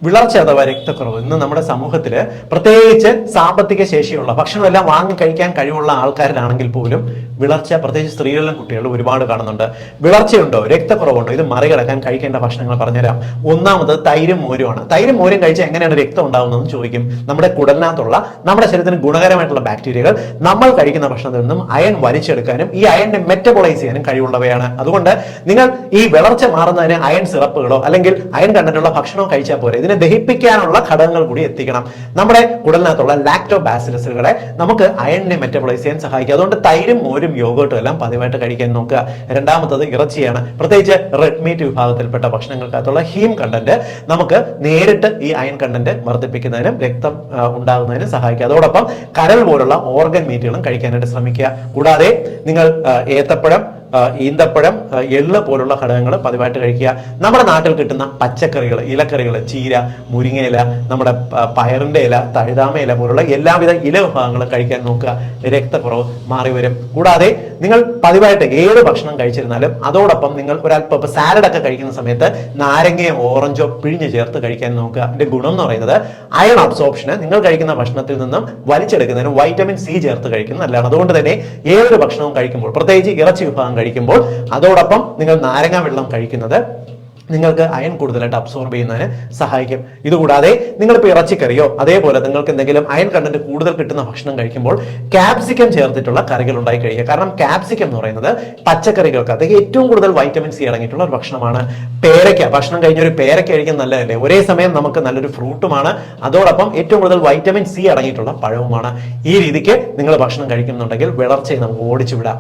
വിളർച്ച അഥവാ രക്തക്കുറവ് ഇന്ന് നമ്മുടെ സമൂഹത്തിൽ പ്രത്യേകിച്ച് സാമ്പത്തിക ശേഷിയുള്ള ഭക്ഷണമെല്ലാം വാങ്ങി കഴിക്കാൻ കഴിവുള്ള ആൾക്കാരിലാണെങ്കിൽ പോലും വിളർച്ച പ്രത്യേകിച്ച് സ്ത്രീകളിലും കുട്ടികളിലും ഒരുപാട് കാണുന്നുണ്ട്. വിളർച്ചയുണ്ടോ, രക്തക്കുറവുണ്ടോ, ഇത് മറികടക്കാൻ കഴിക്കേണ്ട ഭക്ഷണങ്ങൾ പറഞ്ഞുതരാം. ഒന്നാമത് തൈരും മോരുമാണ്. തൈരും മോരും കഴിച്ചാൽ എങ്ങനെയാണ് രക്തം ഉണ്ടാകുന്നതെന്ന് ചോദിക്കും. നമ്മുടെ കുടലിനകത്തുള്ള നമ്മുടെ ശരീരത്തിന് ഗുണകരമായിട്ടുള്ള ബാക്ടീരിയകൾ നമ്മൾ കഴിക്കുന്ന ഭക്ഷണത്തിൽ നിന്നും അയൺ വലിച്ചെടുക്കാനും ഈ അയണിനെ മെറ്റബോളൈസ് ചെയ്യാനും കഴിവുള്ളവയാണ്. അതുകൊണ്ട് നിങ്ങൾ ഈ വിളർച്ച മാറുന്നതിന് അയൺ സിറപ്പുകളോ അല്ലെങ്കിൽ അയൺ കണ്ടന്റുള്ള ഭക്ഷണമോ കഴിച്ചാൽ പോരെ, ഇതിനെ ദഹിപ്പിക്കാനുള്ള ഘടകങ്ങൾ കൂടി എത്തിക്കണം. നമ്മുടെ കുടലിനകത്തുള്ള ലാക്ടോബാസിലസുകളെ നമുക്ക് അയണിനെ മെറ്റബോളൈസ് ചെയ്യാൻ സഹായിക്കും. അതുകൊണ്ട് തൈരും മോരും യോഗോട്ടും എല്ലാം പതിവായിട്ട് കഴിക്കാൻ നോക്കുക. രണ്ടാമത്തത് ഇറച്ചിയാണ്. പ്രത്യേകിച്ച് റെഡ് മീറ്റ് വിഭാഗത്തിൽപ്പെട്ട ഭക്ഷണങ്ങൾക്കകത്തുള്ള ഹീം കണ്ടന്റ് നമുക്ക് നേരിട്ട് ഈ അയൺ കണ്ടന്റ് വർദ്ധിപ്പിക്കുന്നതിനും രക്തം ഉണ്ടാകുന്നതിനും സഹായിക്കുക. അതോടൊപ്പം കരൾ പോലുള്ള ഓർഗൻ മീറ്റുകളും കഴിക്കാനായിട്ട് ശ്രമിക്കുക. കൂടാതെ നിങ്ങൾ ഏത്തപ്പഴം, ഈന്തപ്പഴം, എള്ള് പോലുള്ള ഘടകങ്ങൾ പതിവായിട്ട് കഴിക്കുക. നമ്മുടെ നാട്ടിൽ കിട്ടുന്ന പച്ചക്കറികൾ, ഇലക്കറികൾ, ചീര, മുരിങ്ങയില, നമ്മുടെ പയറിന്റെ ഇല, തഴുതാമ ഇല പോലുള്ള എല്ലാവിധ ഇല വിഭാഗങ്ങളും കഴിക്കാൻ നോക്കുക. രക്തക്കുറവ് മാറി വരും. കൂടാതെ നിങ്ങൾ പതിവായിട്ട് ഏത് ഭക്ഷണം കഴിച്ചിരുന്നാലും അതോടൊപ്പം നിങ്ങൾ ഒരല്പം സാലഡൊക്കെ കഴിക്കുന്ന സമയത്ത് നാരങ്ങയോ ഓറഞ്ചോ പിഴിഞ്ഞ് ചേർത്ത് കഴിക്കാൻ നോക്കുക. ഇതിന്റെ ഗുണം എന്ന് പറയുന്നത് അയൺ അബ്സോർപ്ഷന് നിങ്ങൾ കഴിക്കുന്ന ഭക്ഷണത്തിൽ നിന്നും വലിച്ചെടുക്കുന്നതിന് വൈറ്റമിൻ സി ചേർത്ത് കഴിക്കുന്നത് നല്ലതാണ്. അതുകൊണ്ട് തന്നെ ഏതൊരു ഭക്ഷണവും കഴിക്കുമ്പോൾ, പ്രത്യേകിച്ച് ഇറച്ചി വിഭാഗം കഴിക്കുമ്പോൾ അതോടൊപ്പം നിങ്ങൾ നാരങ്ങ വെള്ളം കഴിക്കുന്നത് നിങ്ങൾക്ക് അയൺ കൂടുതലായിട്ട് അബ്സോർബ് ചെയ്യുന്നതിന് സഹായിക്കും. ഇതുകൂടാതെ നിങ്ങളിപ്പോൾ ഇറച്ചിക്കറിയോ അതേപോലെ നിങ്ങൾക്ക് എന്തെങ്കിലും അയൺ കണ്ടന്റ് കൂടുതൽ കിട്ടുന്ന ഭക്ഷണം കഴിക്കുമ്പോൾ ക്യാപ്സിക്കം ചേർത്തിട്ടുള്ള കറികൾ ഉണ്ടായി കഴിക്കുക. കാരണം ക്യാപ്സിക്കം എന്ന് പറയുന്നത് പച്ചക്കറികൾക്ക് അത് ഏറ്റവും കൂടുതൽ വൈറ്റമിൻ സി അടങ്ങിയിട്ടുള്ള ഒരു ഭക്ഷണമാണ്. പേരയ്ക്ക, ഭക്ഷണം കഴിഞ്ഞ ഒരു പേരയ്ക്ക കഴിക്കുന്നത് നല്ലതല്ലേ? ഒരേ സമയം നമുക്ക് നല്ലൊരു ഫ്രൂട്ടുമാണ്, അതോടൊപ്പം ഏറ്റവും കൂടുതൽ വൈറ്റമിൻ സി അടങ്ങിയിട്ടുള്ള പഴവുമാണ്. ഈ രീതിക്ക് നിങ്ങൾ ഭക്ഷണം കഴിക്കുന്നുണ്ടെങ്കിൽ വിളർച്ചയെ നമുക്ക് ഓടിച്ചു വിടാം.